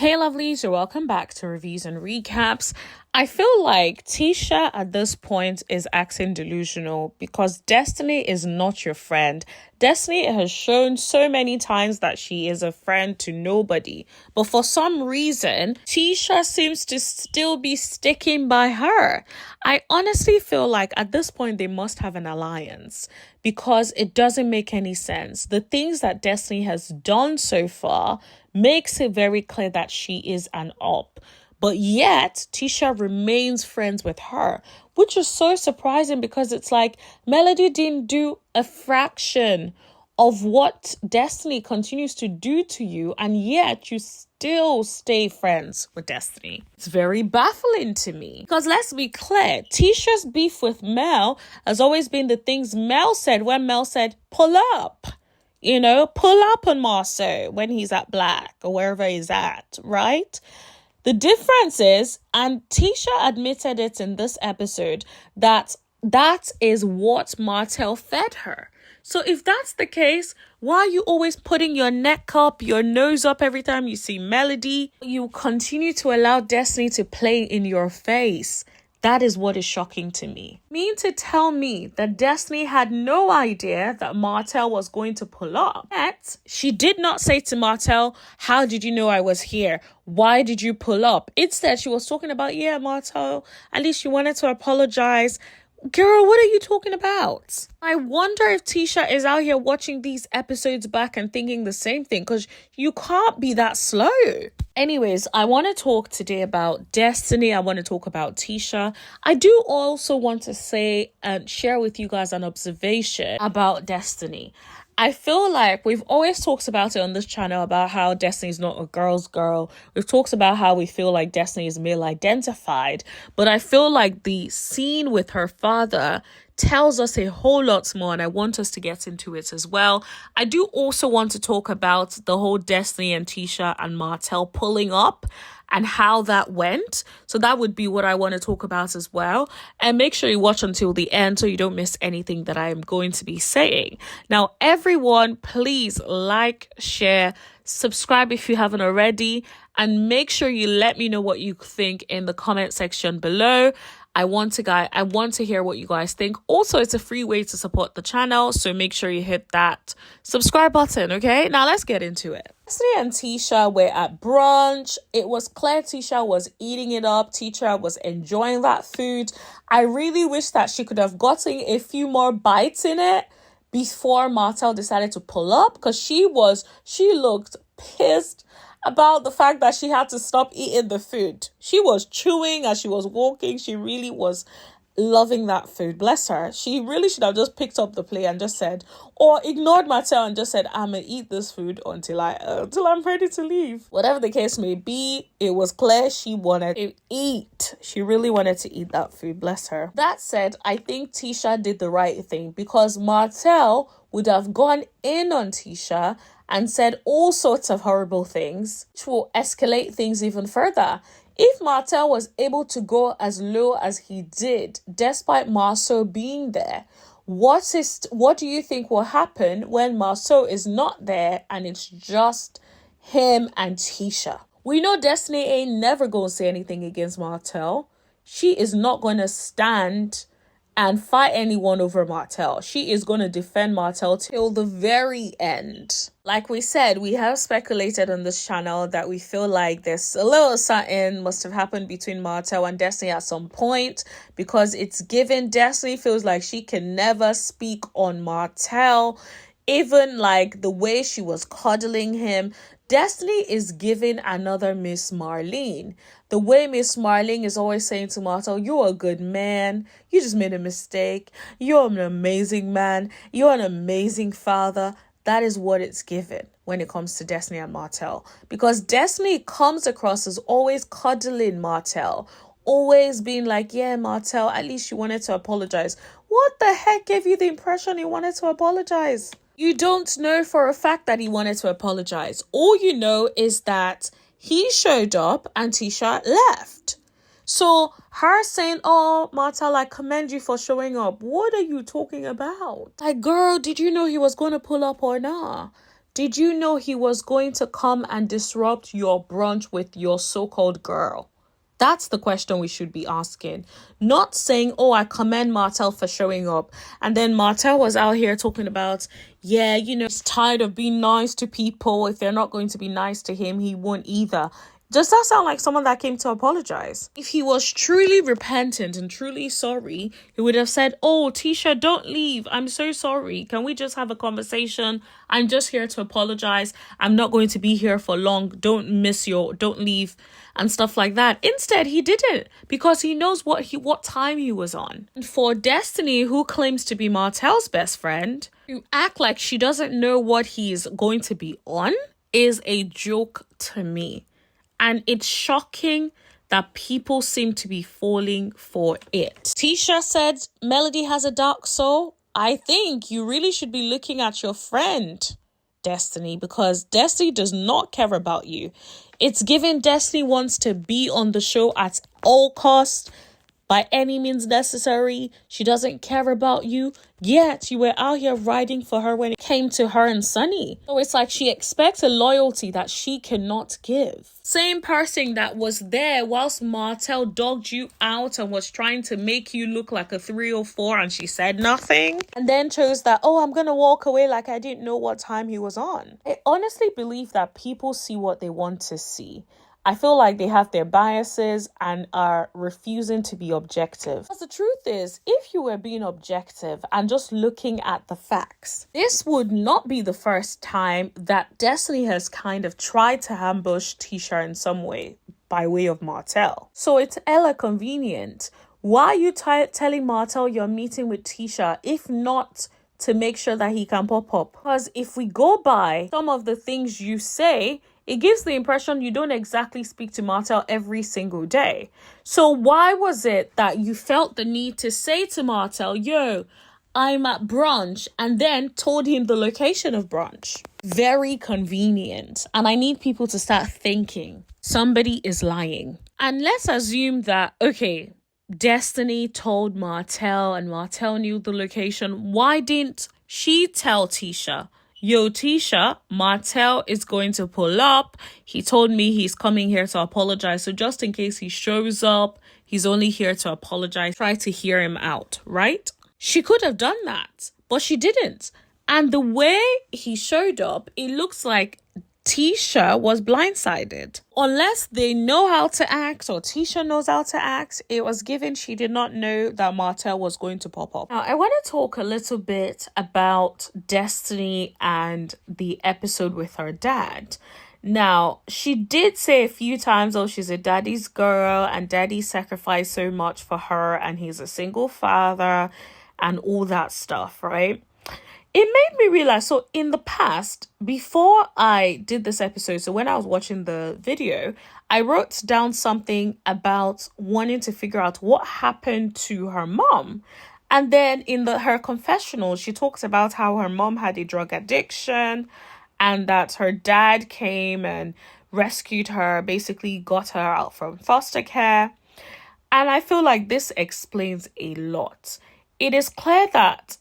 Hey lovelies, you're welcome back to Reviews and Recaps. I feel like Tisha at this point is acting delusional because Destiny is not your friend. Destiny has shown so many times that she is a friend to nobody. But for some reason, Tisha seems to still be sticking by her. I honestly feel like at this point they must have an alliance because it doesn't make any sense. The things that Destiny has done so far makes it very clear that she is an op. But yet, Tisha remains friends with her, which is so surprising because it's like Melody didn't do a fraction of what Destiny continues to do to you, and yet you still stay friends with Destiny. It's very baffling to me because let's be clear, Tisha's beef with Mel has always been the things Mel said when Mel said, pull up. Pull up on Marceau when he's at Black or wherever he's at, right? The difference is, and Tisha admitted it in this episode, that is what Martell fed her. So if that's the case, why are you always putting your neck up, your nose up every time you see Melody? You continue to allow Destiny to play in your face. That is what is shocking to me. Mean to tell me that Destiny had no idea that Martell was going to pull up. Yet, she did not say to Martell, how did you know I was here? Why did you pull up? Instead, she was talking about, Martell, at least you wanted to apologize. Girl, what are you talking about? I wonder if Tisha is out here watching these episodes back and thinking the same thing, because you can't be that slow. Anyways, I want to talk today about Destiny. I want to talk about Tisha. I do also want to say and share with you guys an observation about Destiny. I feel like we've always talked about it on this channel about how Destiny is not a girl's girl. We've talked about how we feel like Destiny is male identified. But I feel like the scene with her father tells us a whole lot more, and I want us to get into it as well. I do also want to talk about the whole Destiny and Tisha and Martell pulling up and how that went. So that would be what I want to talk about as well. And make sure you watch until the end so you don't miss anything that I am going to be saying. Now, everyone, please like, share, subscribe if you haven't already, and make sure you let me know what you think in the comment section below. I want to hear what you guys think. Also, it's a free way to support the channel, so make sure you hit that subscribe button, okay? Now, let's get into it. Destiny and Tisha were at brunch. It was clear Tisha was eating it up. Tisha was enjoying that food. I really wish that she could have gotten a few more bites in it before Martell decided to pull up, because she looked pissed about the fact that she had to stop eating the food. She was chewing as she was walking. She really was loving that food. Bless her. She really should have just picked up the plate and just said, or ignored Martell and just said, I'm gonna eat this food until I'm ready to leave. Whatever the case may be, it was clear she wanted to eat. She really wanted to eat that food. Bless her. That said, I think Tisha did the right thing, because Martell would have gone in on Tisha and said all sorts of horrible things, which will escalate things even further. If Martell was able to go as low as he did, despite Marceau being there, what do you think will happen when Marceau is not there and it's just him and Tisha? We know Destiny ain't never gonna say anything against Martell. She is not gonna stand and fight anyone over Martell. She is going to defend Martell till the very end. Like we said, we have speculated on this channel that we feel like there's a little something must have happened between Martell and Destiny at some point, because it's given Destiny feels like she can never speak on Martell. Even like the way she was coddling him, Destiny is giving another Miss Marlene. The way Miss Marlene is always saying to Martell, you're a good man. You just made a mistake. You're an amazing man. You're an amazing father. That is what it's given when it comes to Destiny and Martell. Because Destiny comes across as always coddling Martell. Always being like, yeah, Martell, at least you wanted to apologize. What the heck gave you the impression he wanted to apologize? You don't know for a fact that he wanted to apologize. All you know is that he showed up and Tisha left. So her saying, oh, Martell, I commend you for showing up. What are you talking about? Like, girl, did you know he was going to pull up or not? Did you know he was going to come and disrupt your brunch with your so-called girl? That's the question we should be asking. Not saying, oh, I commend Martell for showing up. And then Martell was out here talking about, yeah, he's tired of being nice to people. If they're not going to be nice to him, he won't either. Does that sound like someone that came to apologize? If he was truly repentant and truly sorry, he would have said, oh, Tisha, don't leave. I'm so sorry. Can we just have a conversation? I'm just here to apologize. I'm not going to be here for long. Don't leave and stuff like that. Instead, he didn't, because he knows what time he was on. And for Destiny, who claims to be Martell's best friend, to act like she doesn't know what he's going to be on is a joke to me. And it's shocking that people seem to be falling for it. Tisha said Melody has a dark soul. I think you really should be looking at your friend, Destiny, because Destiny does not care about you. It's given Destiny wants to be on the show at all costs, by any means necessary. She doesn't care about you, yet you were out here riding for her when it came to her and Sunny. So it's like she expects a loyalty that she cannot give. Same person that was there whilst Martell dogged you out and was trying to make you look like a 304 and she said nothing. And then chose that, oh, I'm going to walk away like I didn't know what time he was on. I honestly believe that people see what they want to see. I feel like they have their biases and are refusing to be objective. Because the truth is, if you were being objective and just looking at the facts, this would not be the first time that Destiny has kind of tried to ambush Tisha in some way by way of Martell. So it's hella convenient. Why are you telling Martell you're meeting with Tisha if not to make sure that he can pop up? Because if we go by some of the things you say, it gives the impression you don't exactly speak to Martell every single day. So why was it that you felt the need to say to Martell, yo, I'm at brunch, and then told him the location of brunch? Very convenient. And I need people to start thinking somebody is lying. And let's assume that, okay, Destiny told Martell and Martell knew the location. Why didn't she tell Tisha? Yo, Tisha, Martell is going to pull up. He told me he's coming here to apologize. So just in case he shows up, he's only here to apologize. Try to hear him out, right? She could have done that, but she didn't. And the way he showed up, it looks like Tisha was blindsided. Unless they know how to act or Tisha knows how to act, it was given she did not know that Martell was going to pop up. Now, I want to talk a little bit about Destiny and the episode with her dad. Now, she did say a few times, oh, she's a daddy's girl and daddy sacrificed so much for her and he's a single father and all that stuff, right? It made me realize, so in the past, before I did this episode, so when I was watching the video, I wrote down something about wanting to figure out what happened to her mom. And then in her confessional, she talks about how her mom had a drug addiction and that her dad came and rescued her, basically got her out from foster care. And I feel like this explains a lot. It is clear that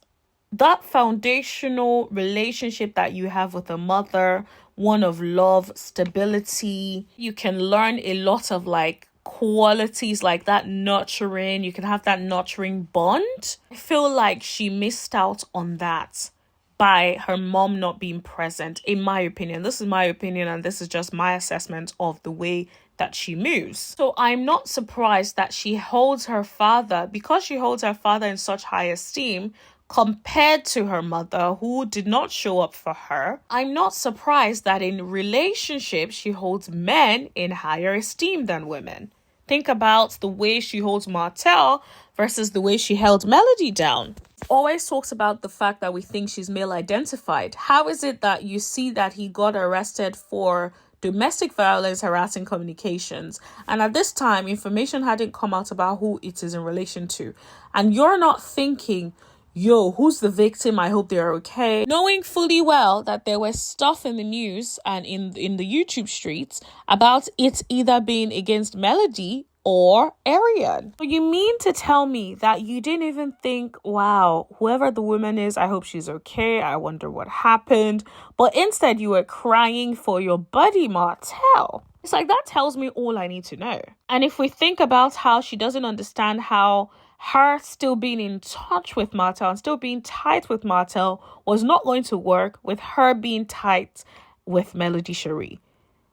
foundational relationship that you have with a mother, one of love, stability, you can learn a lot of like qualities like that, nurturing, you can have that nurturing bond. I feel like she missed out on that by her mom not being present, in my opinion. This is my opinion and this is just my assessment of the way that she moves. So I'm not surprised that she holds her father, because she holds her father in such high esteem compared to her mother who did not show up for her. I'm not surprised that in relationships she holds men in higher esteem than women. Think about the way she holds Martell versus the way she held Melody down. Always talks about the fact that we think she's male identified. How is it that you see that he got arrested for domestic violence, harassing communications, and at this time information hadn't come out about who it is in relation to, and you're not thinking, yo, who's the victim? I hope they're okay. Knowing fully well that there was stuff in the news and in the YouTube streets about it either being against Melody or Aryan. So you mean to tell me that you didn't even think, wow, whoever the woman is, I hope she's okay. I wonder what happened. But instead you were crying for your buddy Martell. It's like, that tells me all I need to know. And if we think about how she doesn't understand how her still being in touch with Martell and still being tight with Martell was not going to work with her being tight with Melody Cherie.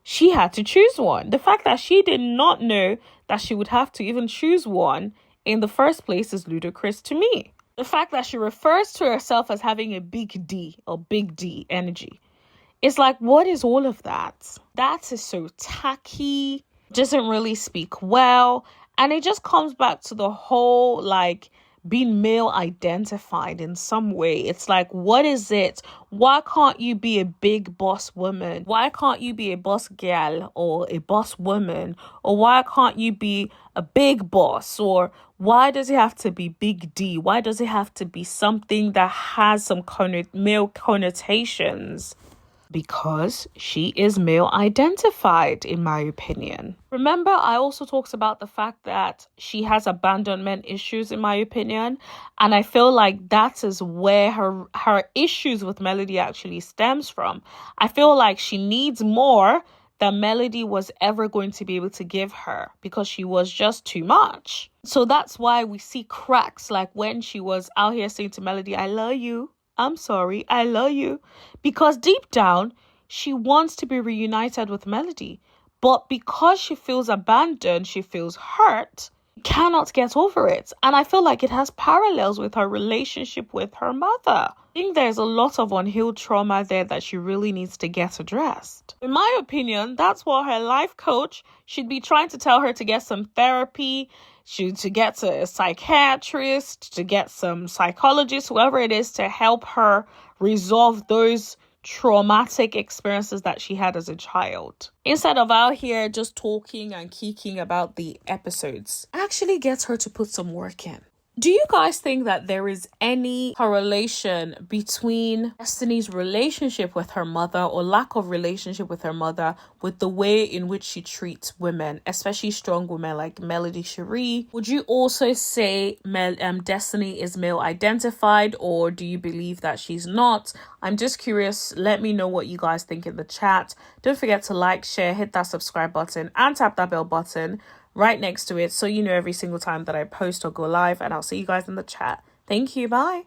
She had to choose one. The fact that she did not know that she would have to even choose one in the first place is ludicrous to me. The fact that she refers to herself as having a big D or big D energy. It's like, what is all of that? That is so tacky, doesn't really speak well. And it just comes back to the whole, like, being male identified in some way. It's like, what is it? Why can't you be a big boss woman? Why can't you be a boss girl or a boss woman? Or why can't you be a big boss? Or why does it have to be big D? Why does it have to be something that has some male connotations? Because she is male identified, in my opinion. Remember, I also talked about the fact that she has abandonment issues, in my opinion. And I feel like that is where her issues with Melody actually stems from. I feel like she needs more than Melody was ever going to be able to give her because she was just too much. So that's why we see cracks, like when she was out here saying to Melody, I love you. I'm sorry, I love you. Because deep down, she wants to be reunited with Melody. But because she feels abandoned, she feels hurt, cannot get over it. And I feel like it has parallels with her relationship with her mother. I think there's a lot of unhealed trauma there that she really needs to get addressed. In my opinion, that's what her life coach should be trying to tell her to get some therapy, to get to a psychiatrist, to get some psychologist, whoever it is, to help her resolve those traumatic experiences that she had as a child. Instead of out here just talking and kicking about the episodes, actually gets her to put some work in. Do you guys think that there is any correlation between Destiny's relationship with her mother or lack of relationship with her mother with the way in which she treats women, especially strong women like Melody Cherie? Would you also say Destiny is male identified, or do you believe that she's not? I'm just curious. Let me know what you guys think in the chat. Don't forget to like, share, hit that subscribe button and tap that bell button right next to it so you know every single time that I post or go live, and I'll see you guys in the chat. Thank you. Bye.